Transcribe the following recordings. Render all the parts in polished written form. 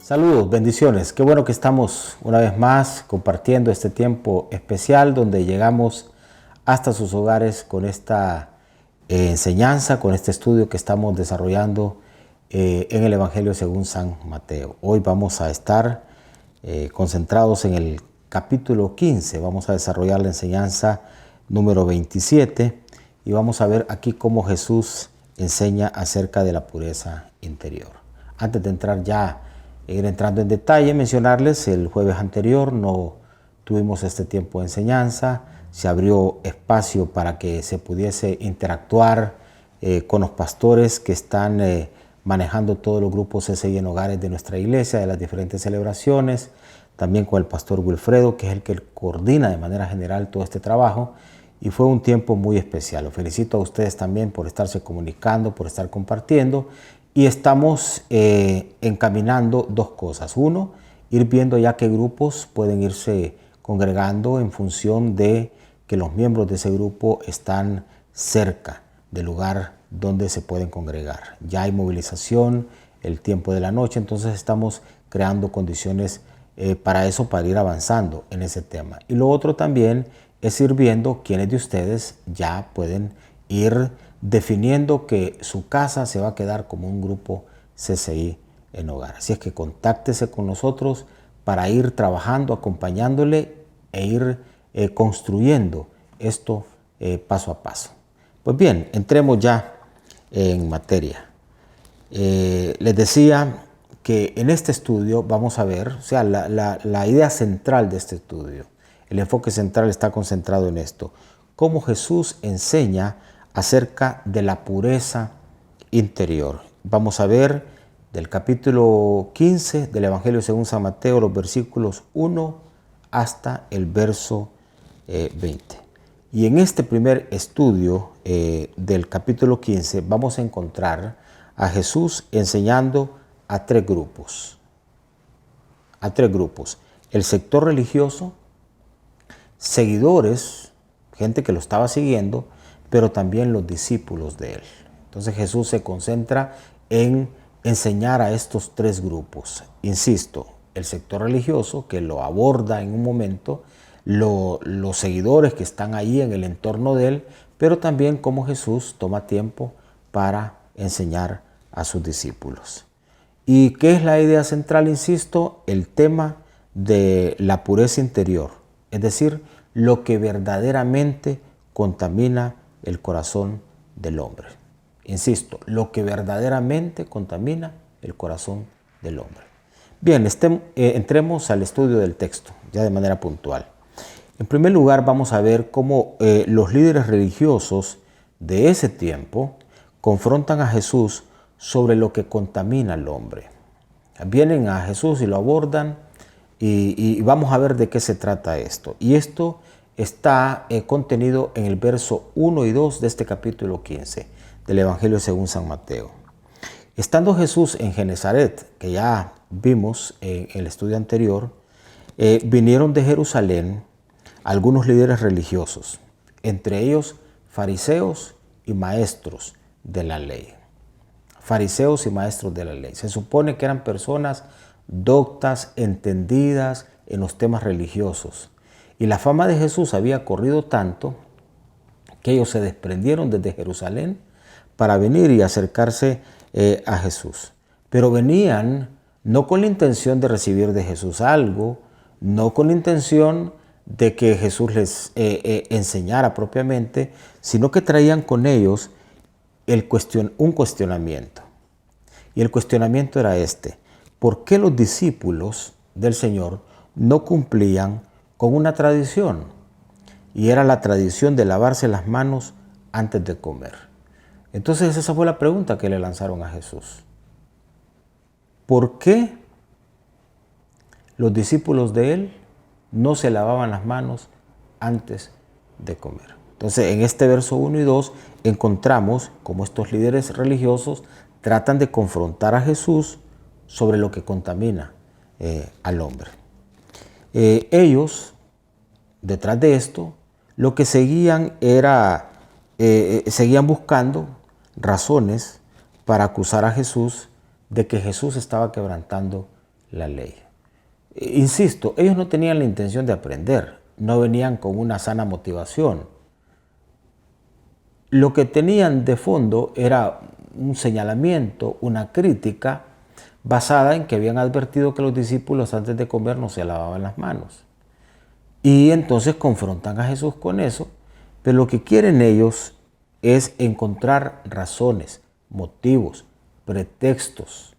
Saludos, bendiciones. Qué bueno que estamos una vez más compartiendo este tiempo especial donde llegamos hasta sus hogares con esta enseñanza, con este estudio que estamos desarrollando en el Evangelio según San Mateo. Hoy vamos a estar concentrados en el capítulo 15. Vamos a desarrollar la enseñanza número 27 y vamos a ver aquí cómo Jesús enseña acerca de la pureza interior. Antes de entrar ya ir entrando en detalle, mencionarles, el jueves anterior no tuvimos este tiempo de enseñanza, se abrió espacio para que se pudiese interactuar con los pastores que están manejando todos los grupos CCI en hogares de nuestra iglesia, de las diferentes celebraciones, también con el pastor Wilfredo, que es el que coordina de manera general todo este trabajo, y fue un tiempo muy especial. Los felicito a ustedes también por estarse comunicando, por estar compartiendo. Y estamos encaminando dos cosas. Uno, ir viendo ya qué grupos pueden irse congregando en función de que los miembros de ese grupo están cerca del lugar donde se pueden congregar. Ya hay movilización, el tiempo de la noche, entonces estamos creando condiciones para eso, para ir avanzando en ese tema. Y lo otro también es ir viendo quiénes de ustedes ya pueden ir definiendo que su casa se va a quedar como un grupo CCI en hogar. Así es que contáctese con nosotros para ir trabajando, acompañándole e ir construyendo esto paso a paso. Pues bien, entremos ya en materia. Les decía que en este estudio vamos a ver, o sea, la idea central de este estudio, el enfoque central está concentrado en esto, cómo Jesús enseña acerca de la pureza interior. Vamos a ver del capítulo 15 del Evangelio según San Mateo, los versículos 1 hasta el verso 20. Y en este primer estudio del capítulo 15 vamos a encontrar a Jesús enseñando a tres grupos. El sector religioso, seguidores, gente que lo estaba siguiendo, pero también los discípulos de él. Entonces Jesús se concentra en enseñar a estos tres grupos. Insisto, el sector religioso, que lo aborda en un momento, los seguidores que están ahí en el entorno de él, pero también cómo Jesús toma tiempo para enseñar a sus discípulos. ¿Y qué es la idea central? Insisto, el tema de la pureza interior, es decir, lo que verdaderamente contamina el corazón del hombre. Insisto, lo que verdaderamente contamina el corazón del hombre. Bien, entremos al estudio del texto, ya de manera puntual. En primer lugar, vamos a ver cómo los líderes religiosos de ese tiempo confrontan a Jesús sobre lo que contamina al hombre. Vienen a Jesús y lo abordan y vamos a ver de qué se trata esto. Y esto está contenido en el verso 1 y 2 de este capítulo 15 del Evangelio según San Mateo. Estando Jesús en Genezaret, que ya vimos en el estudio anterior, vinieron de Jerusalén algunos líderes religiosos, entre ellos fariseos y maestros de la ley. Fariseos y maestros de la ley. Se supone que eran personas doctas, entendidas en los temas religiosos. Y la fama de Jesús había corrido tanto que ellos se desprendieron desde Jerusalén para venir y acercarse a Jesús. Pero venían no con la intención de recibir de Jesús algo, no con la intención de que Jesús les enseñara propiamente, sino que traían con ellos un cuestionamiento. Y el cuestionamiento era este: ¿por qué los discípulos del Señor no cumplían con una tradición? Y era la tradición de lavarse las manos antes de comer. Entonces esa fue la pregunta que le lanzaron a Jesús. ¿Por qué los discípulos de él no se lavaban las manos antes de comer? Entonces en este verso 1 y 2 encontramos cómo estos líderes religiosos tratan de confrontar a Jesús sobre lo que contamina al hombre. Ellos, detrás de esto, lo que seguían era, seguían buscando razones para acusar a Jesús de que Jesús estaba quebrantando la ley. Insisto, ellos no tenían la intención de aprender, no venían con una sana motivación. Lo que tenían de fondo era un señalamiento, una crítica basada en que habían advertido que los discípulos antes de comer no se lavaban las manos. Y entonces confrontan a Jesús con eso, pero lo que quieren ellos es encontrar razones, motivos, pretextos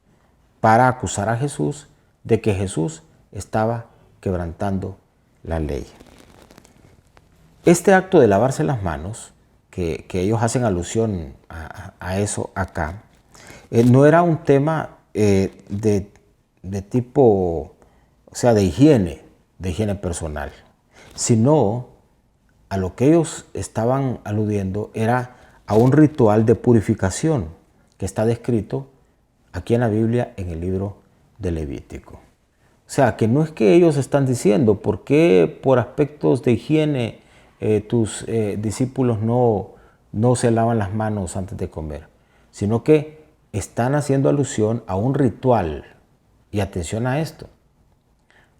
para acusar a Jesús de que Jesús estaba quebrantando la ley. Este acto de lavarse las manos, que ellos hacen alusión a eso acá, no era un tema de tipo, o sea, de higiene personal, sino a lo que ellos estaban aludiendo era a un ritual de purificación que está descrito aquí en la Biblia en el libro de Levítico. O sea, que no es que ellos están diciendo por qué por aspectos de higiene tus discípulos no se lavan las manos antes de comer, sino que están haciendo alusión a un ritual. Y atención a esto.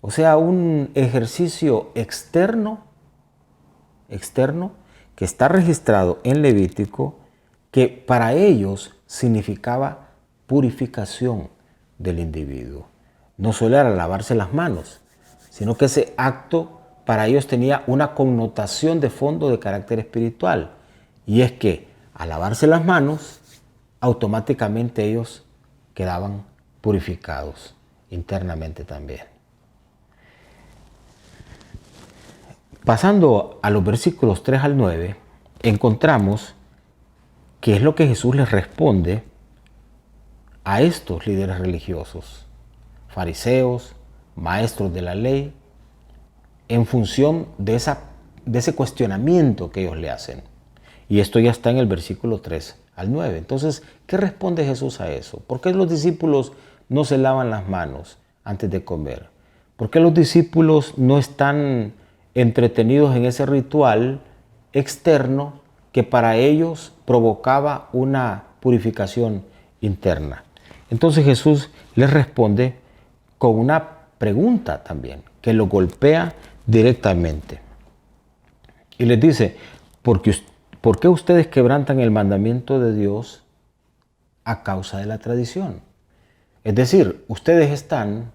O sea, un ejercicio externo que está registrado en Levítico, que para ellos significaba purificación del individuo. No solo era lavarse las manos, sino que ese acto para ellos tenía una connotación de fondo de carácter espiritual. Y es que al lavarse las manos, automáticamente ellos quedaban purificados internamente también. Pasando a los versículos 3 al 9, encontramos qué es lo que Jesús les responde a estos líderes religiosos, fariseos, maestros de la ley, en función de ese cuestionamiento que ellos le hacen. Y esto ya está en el versículo 3 al 9. Entonces, ¿qué responde Jesús a eso? ¿Por qué los discípulos no se lavan las manos antes de comer? ¿Por qué los discípulos no están entretenidos en ese ritual externo que para ellos provocaba una purificación interna? Entonces Jesús les responde con una pregunta también, que lo golpea directamente. Y les dice, ¿por qué ustedes quebrantan el mandamiento de Dios a causa de la tradición? Es decir, ustedes están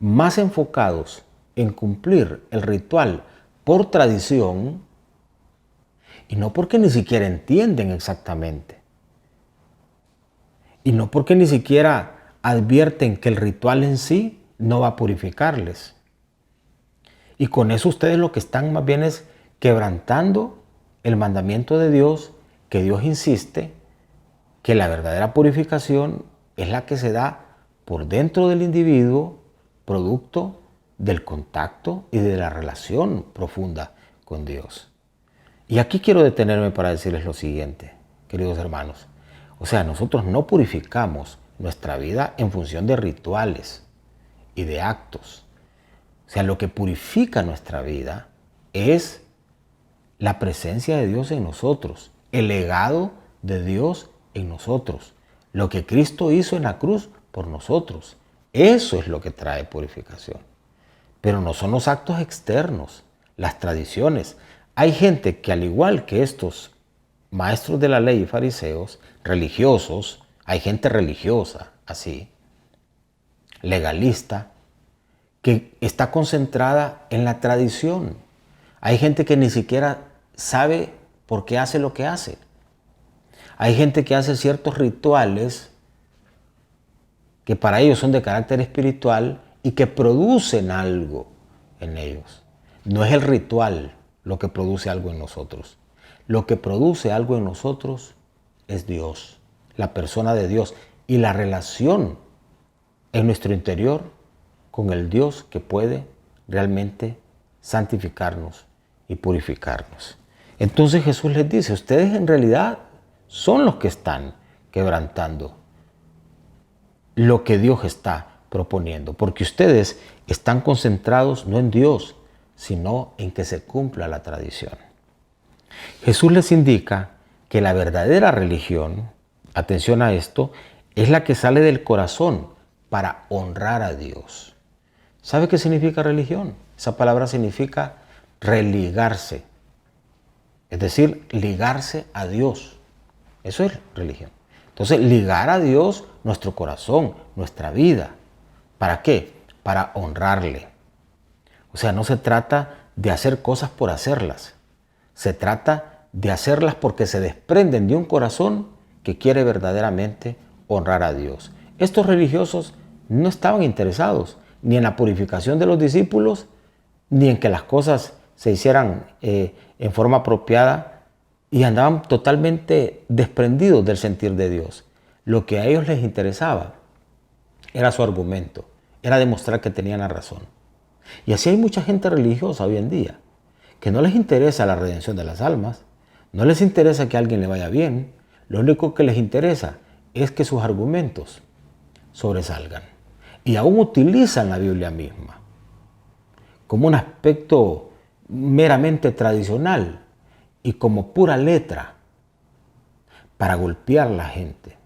más enfocados en cumplir el ritual por tradición y no porque ni siquiera entienden exactamente. Y no porque ni siquiera advierten que el ritual en sí no va a purificarles. Y con eso ustedes lo que están más bien es quebrantando el mandamiento de Dios, que Dios insiste que la verdadera purificación es la que se da por dentro del individuo, producto del contacto y de la relación profunda con Dios. Y aquí quiero detenerme para decirles lo siguiente, queridos hermanos. O sea, nosotros no purificamos nuestra vida en función de rituales y de actos. O sea, lo que purifica nuestra vida es la presencia de Dios en nosotros, el legado de Dios en nosotros, lo que Cristo hizo en la cruz por nosotros. Eso es lo que trae purificación. Pero no son los actos externos, las tradiciones. Hay gente que, al igual que estos maestros de la ley y fariseos, religiosos, hay gente religiosa, así, legalista, que está concentrada en la tradición. Hay gente que ni siquiera sabe por qué hace lo que hace. Hay gente que hace ciertos rituales que para ellos son de carácter espiritual y que producen algo en ellos. No es el ritual lo que produce algo en nosotros. Lo que produce algo en nosotros es Dios, la persona de Dios y la relación en nuestro interior con el Dios que puede realmente santificarnos y purificarnos. Entonces Jesús les dice, ustedes en realidad son los que están quebrantando lo que Dios está proponiendo, porque ustedes están concentrados no en Dios, sino en que se cumpla la tradición. Jesús les indica que la verdadera religión, atención a esto, es la que sale del corazón, para honrar a Dios. ¿Sabe qué significa religión? Esa palabra significa religarse, es decir, ligarse a Dios. Eso es religión. Entonces, ligar a Dios nuestro corazón, nuestra vida. ¿Para qué? Para honrarle. O sea, no se trata de hacer cosas por hacerlas. Se trata de hacerlas porque se desprenden de un corazón que quiere verdaderamente honrar a Dios. Estos religiosos no estaban interesados ni en la purificación de los discípulos, ni en que las cosas se hicieran en forma apropiada, y andaban totalmente desprendidos del sentir de Dios. Lo que a ellos les interesaba era su argumento, era demostrar que tenían la razón. Y así hay mucha gente religiosa hoy en día, que no les interesa la redención de las almas, no les interesa que a alguien le vaya bien, lo único que les interesa es que sus argumentos sobresalgan. Y aún utilizan la Biblia misma como un aspecto meramente tradicional y como pura letra para golpear a la gente.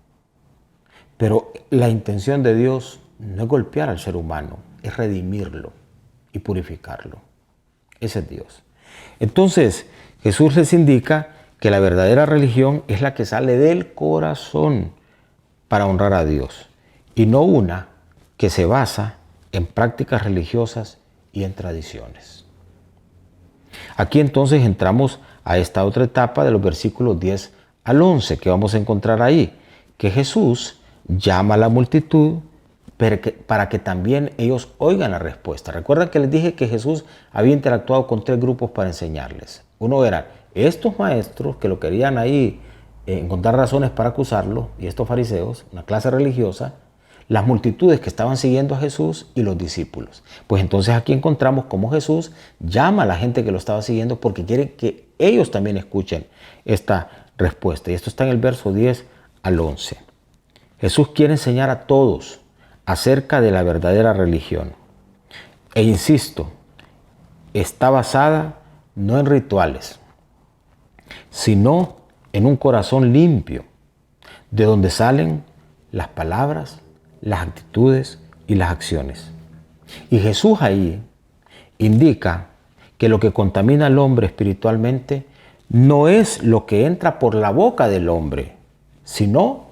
Pero la intención de Dios no es golpear al ser humano, es redimirlo y purificarlo. Ese es Dios. Entonces, Jesús les indica que la verdadera religión es la que sale del corazón para honrar a Dios, y no una que se basa en prácticas religiosas y en tradiciones. Aquí entonces entramos a esta otra etapa de los versículos 10 al 11 que vamos a encontrar ahí, que Jesús llama a la multitud para que también ellos oigan la respuesta. Recuerdan que les dije que Jesús había interactuado con 3 grupos para enseñarles. Uno era estos maestros que lo querían ahí encontrar razones para acusarlo, y estos fariseos, una clase religiosa, las multitudes que estaban siguiendo a Jesús y los discípulos. Pues entonces aquí encontramos cómo Jesús llama a la gente que lo estaba siguiendo porque quiere que ellos también escuchen esta respuesta. Y esto está en el verso 10 al 11. Jesús quiere enseñar a todos acerca de la verdadera religión. E insisto, está basada no en rituales, sino en un corazón limpio, de donde salen las palabras, las actitudes y las acciones. Y Jesús ahí indica que lo que contamina al hombre espiritualmente no es lo que entra por la boca del hombre, sino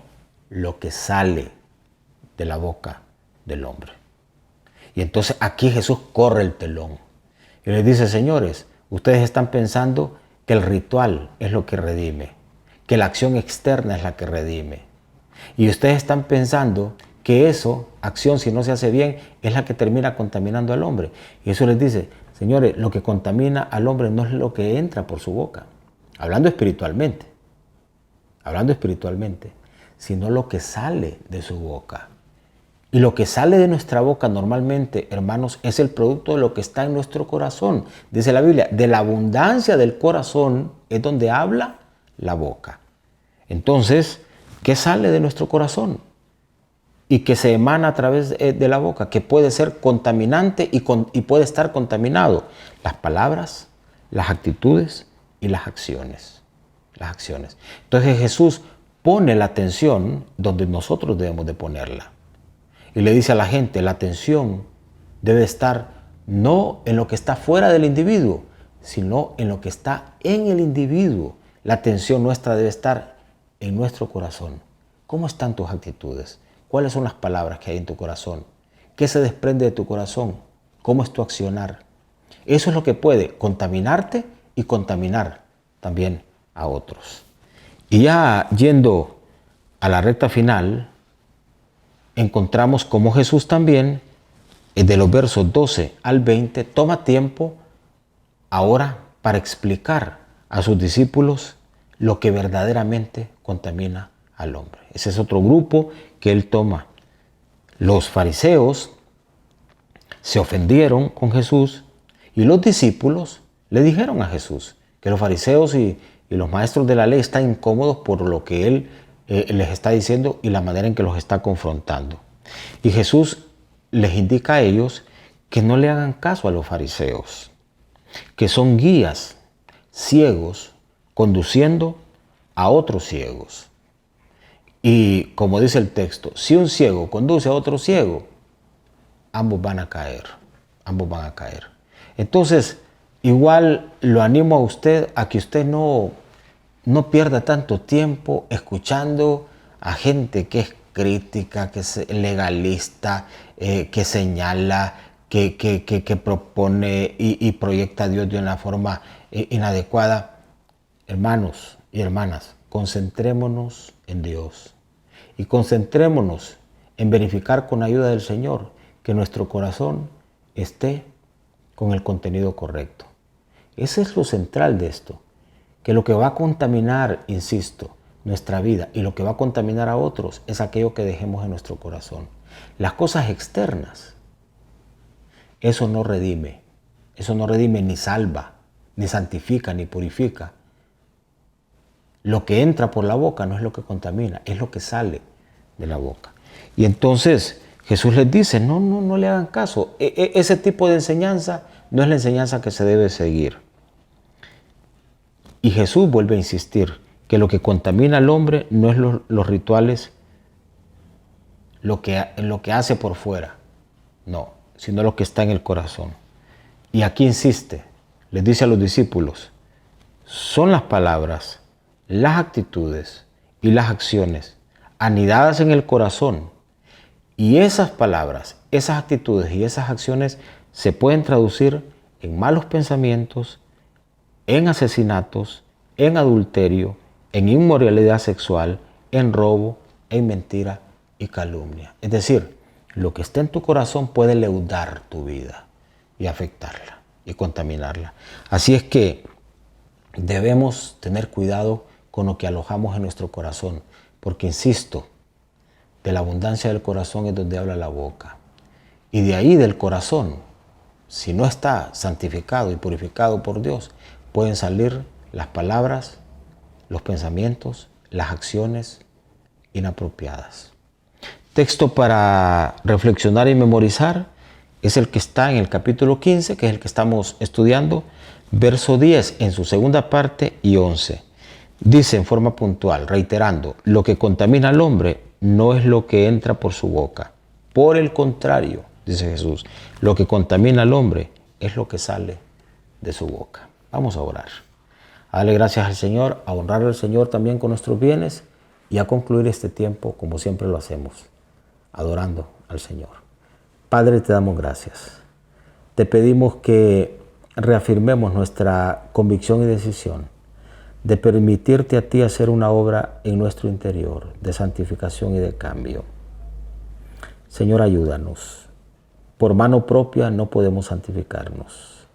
lo que sale de la boca del hombre. Y entonces aquí Jesús corre el telón y les dice: señores, ustedes están pensando que el ritual es lo que redime, que la acción externa es la que redime. Y ustedes están pensando que eso, acción si no se hace bien, es la que termina contaminando al hombre. Y eso les dice: señores, lo que contamina al hombre no es lo que entra por su boca, hablando espiritualmente, sino lo que sale de su boca. Y lo que sale de nuestra boca normalmente, hermanos, es el producto de lo que está en nuestro corazón. Dice la Biblia, de la abundancia del corazón es donde habla la boca. Entonces, ¿qué sale de nuestro corazón? Y que se emana a través de la boca, que puede ser contaminante y puede estar contaminado. Las palabras, las actitudes y las acciones. Entonces Jesús pone la atención donde nosotros debemos de ponerla. Y le dice a la gente, la atención debe estar no en lo que está fuera del individuo, sino en lo que está en el individuo. La atención nuestra debe estar en nuestro corazón. ¿Cómo están tus actitudes? ¿Cuáles son las palabras que hay en tu corazón? ¿Qué se desprende de tu corazón? ¿Cómo es tu accionar? Eso es lo que puede contaminarte y contaminar también a otros. Y ya yendo a la recta final, encontramos cómo Jesús también, de los versos 12 al 20, toma tiempo ahora para explicar a sus discípulos lo que verdaderamente contamina al hombre. Ese es otro grupo que él toma. Los fariseos se ofendieron con Jesús y los discípulos le dijeron a Jesús que los fariseos y los maestros de la ley están incómodos por lo que él les está diciendo y la manera en que los está confrontando. Y Jesús les indica a ellos que no le hagan caso a los fariseos, que son guías ciegos conduciendo a otros ciegos. Y como dice el texto, si un ciego conduce a otro ciego, ambos van a caer, ambos van a caer. Entonces, igual lo animo a usted a que usted no pierda tanto tiempo escuchando a gente que es crítica, que es legalista, que señala, que propone y proyecta a Dios de una forma inadecuada. Hermanos y hermanas, concentrémonos en Dios y concentrémonos en verificar con ayuda del Señor que nuestro corazón esté con el contenido correcto. Ese es lo central de esto, que lo que va a contaminar, insisto, nuestra vida y lo que va a contaminar a otros es aquello que dejemos en nuestro corazón. Las cosas externas, eso no redime ni salva, ni santifica, ni purifica. Lo que entra por la boca no es lo que contamina, es lo que sale de la boca. Y entonces Jesús les dice, no le hagan caso. Ese tipo de enseñanza no es la enseñanza que se debe seguir. Y Jesús vuelve a insistir que lo que contamina al hombre no es los rituales, lo que hace por fuera, no, sino lo que está en el corazón. Y aquí insiste, les dice a los discípulos, son las palabras, las actitudes y las acciones anidadas en el corazón. Y esas palabras, esas actitudes y esas acciones se pueden traducir en malos pensamientos, en asesinatos, en adulterio, en inmoralidad sexual, en robo, en mentira y calumnia. Es decir, lo que está en tu corazón puede leudar tu vida y afectarla y contaminarla. Así es que debemos tener cuidado con lo que alojamos en nuestro corazón, porque insisto, de la abundancia del corazón es donde habla la boca. Y de ahí del corazón, si no está santificado y purificado por Dios, pueden salir las palabras, los pensamientos, las acciones inapropiadas. Texto para reflexionar y memorizar es el que está en el capítulo 15, que es el que estamos estudiando, verso 10 en su segunda parte y 11. Dice en forma puntual, reiterando, lo que contamina al hombre no es lo que entra por su boca. Por el contrario, dice Jesús, lo que contamina al hombre es lo que sale de su boca. Vamos a orar. A darle gracias al Señor, a honrar al Señor también con nuestros bienes y a concluir este tiempo como siempre lo hacemos, adorando al Señor. Padre, te damos gracias. Te pedimos que reafirmemos nuestra convicción y decisión de permitirte a ti hacer una obra en nuestro interior de santificación y de cambio. Señor, ayúdanos. Por mano propia no podemos santificarnos.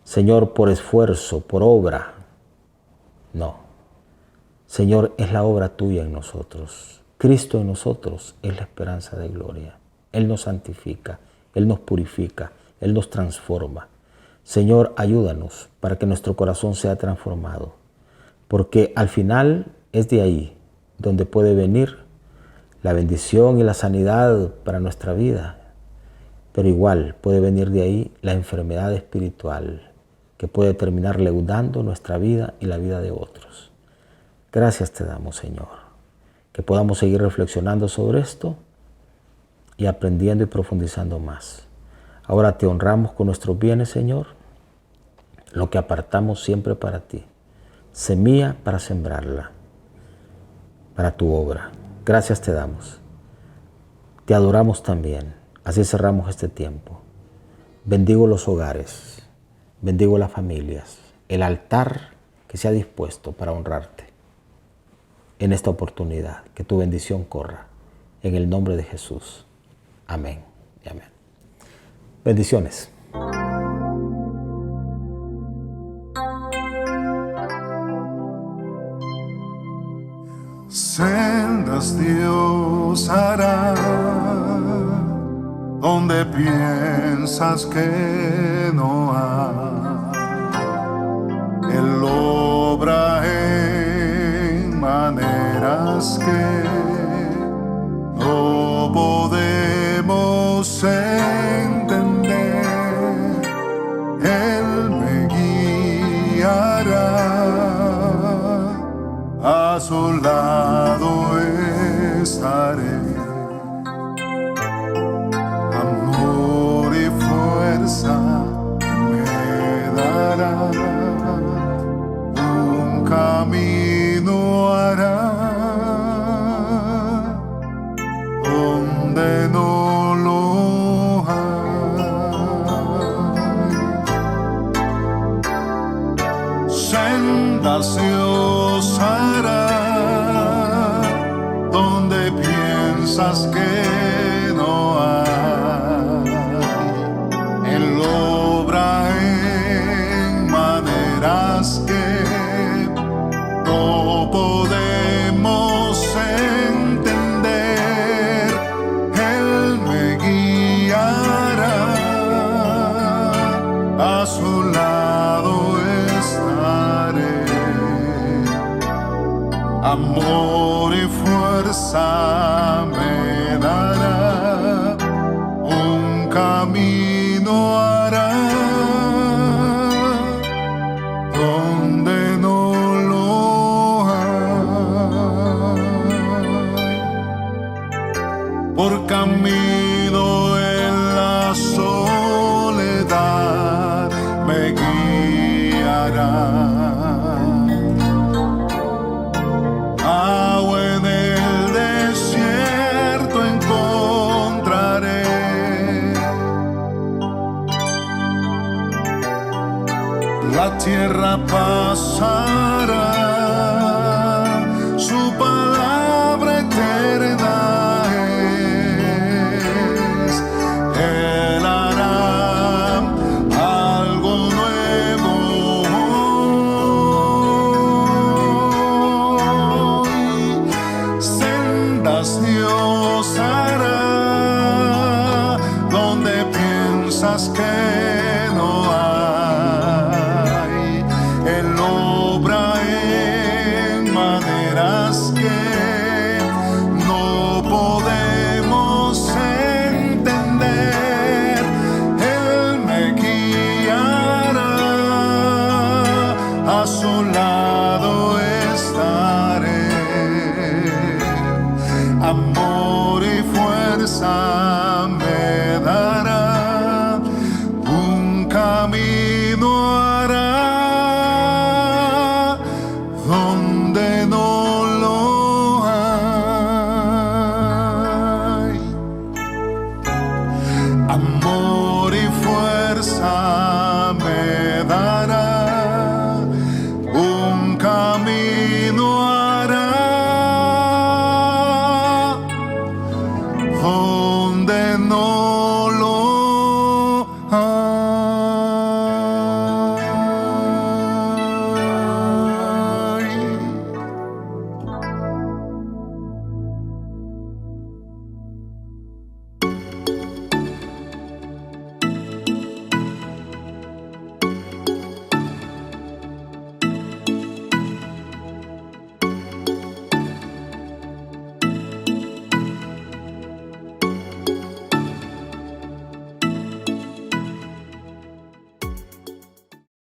Señor, por esfuerzo, por obra, no. Señor, es la obra tuya en nosotros. Cristo en nosotros es la esperanza de gloria. Él nos santifica, Él nos purifica, Él nos transforma. Señor, ayúdanos para que nuestro corazón sea transformado, porque al final es de ahí donde puede venir la bendición y la sanidad para nuestra vida, pero igual puede venir de ahí la enfermedad espiritual que puede terminar leudando nuestra vida y la vida de otros. Gracias te damos, Señor, que podamos seguir reflexionando sobre esto y aprendiendo y profundizando más. Ahora te honramos con nuestros bienes, Señor, lo que apartamos siempre para ti. Semilla para sembrarla, para tu obra. Gracias te damos. Te adoramos también. Así cerramos este tiempo. Bendigo los hogares, bendigo las familias, el altar que se ha dispuesto para honrarte en esta oportunidad. Que tu bendición corra. En el nombre de Jesús. Amén y amén. Bendiciones. Sendas Dios hará donde piensas que no hay. Él obra en maneras que no podemos entender. Él me guiará, a su lado donde piensas que no hay. Él obra en maneras que no podemos entender. Él me guiará, a su lado estaré. Amor y fuerza me dará, un camino hará donde no lo hay. Por camino en la soledad me guiará. Agua en el desierto encontraré. La tierra pasará, su palabra eterna es. Él hará algo nuevo. Sendas Dios hará donde piensas que no hay. Él obra en maneras que no podemos entender. Él me guiará, a su lado estaré. Amor y fuerza